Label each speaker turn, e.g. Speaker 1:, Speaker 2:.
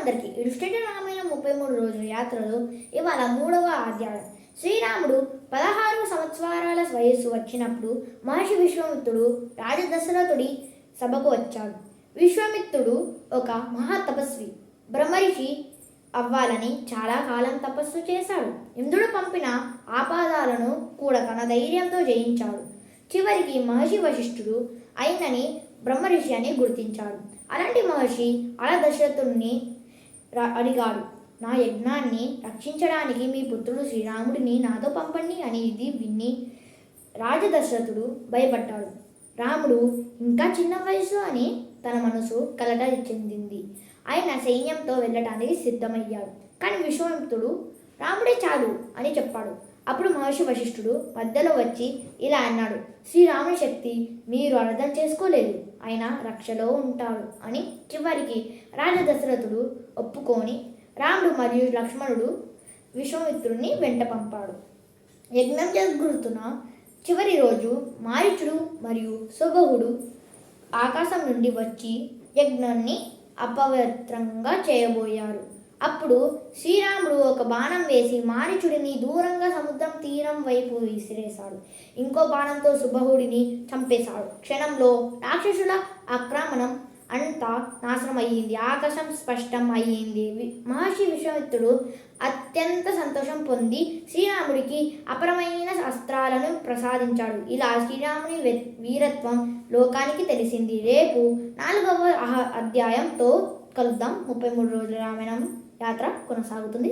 Speaker 1: అందరికీ ఇరుస్టేట్ రామాయణం 33 రోజుల యాత్రలో ఇవాళ 3వ అధ్యాయం. శ్రీరాముడు 16 సంవత్సరాల వయస్సు వచ్చినప్పుడు మహర్షి విశ్వామిత్రుడు రాజదశరథుడి సభకు వచ్చాడు. విశ్వామిత్రుడు ఒక మహాతపస్వి, బ్రహ్మర్షి అవ్వాలని చాలా కాలం తపస్సు చేశాడు. ఇంద్రుడు పంపిన ఆపదాలను కూడా తన ధైర్యంతో జయించాడు. చివరికి మహర్షి వశిష్ఠుడు అయినని బ్రహ్మర్షి అని గుర్తించాడు. అలాంటి మహర్షి అలా దశరథుడిని అడిగాడు, నా యజ్ఞాన్ని రక్షించడానికి మీ పుత్రుడు శ్రీరాముడిని నాతో పంపండి అని. ఇది విని రాజదశరథుడు భయపడ్డాడు. రాముడు ఇంకా చిన్న వయసు అని తన మనసు కలట చెందింది. ఆయన సైన్యంతో వెళ్ళటానికి సిద్ధమయ్యాడు. కానీ విశ్వామిత్రుడు రాముడే చాలు అని చెప్పాడు. అప్పుడు మహర్షి వశిష్ఠుడు మధ్యలో వచ్చి ఇలా అన్నాడు, శ్రీరాముని శక్తి మీరు అర్థం చేసుకోలేదు, ఆయన రక్షలో ఉంటాడు అని. చివరికి రాజదశరథుడు ఒప్పుకొని రాముడు మరియు లక్ష్మణుడు విశ్వామిత్రుడిని వెంట పంపాడు. యజ్ఞం జరుగుతున్న చివరి రోజు మారీచుడు మరియు సుబహుడు ఆకాశం నుండి వచ్చి యజ్ఞాన్ని అపవిత్రంగా చేయబోయారు. అప్పుడు శ్రీరాముడు ఒక బాణం వేసి మారీచుడిని దూరంగా సముద్రం తీరం వైపు విసిరేశాడు. ఇంకో బాణంతో సుబహుడిని చంపేశాడు. క్షణంలో రాక్షసుల ఆక్రమణం అంతా నాశనం అయ్యింది. ఆకాశం స్పష్టం అయ్యింది. మహర్షి విశ్వామిత్రుడు అత్యంత సంతోషం పొంది శ్రీరాముడికి అపరమైన అస్త్రాలను ప్రసాదించాడు. ఇలా శ్రీరాముని వీరత్వం లోకానికి తెలిసింది. రేపు 4వ అధ్యాయంతో కలుద్దాం. 33 రోజుల రామాయణం యాత్ర కొనసాగుతుంది.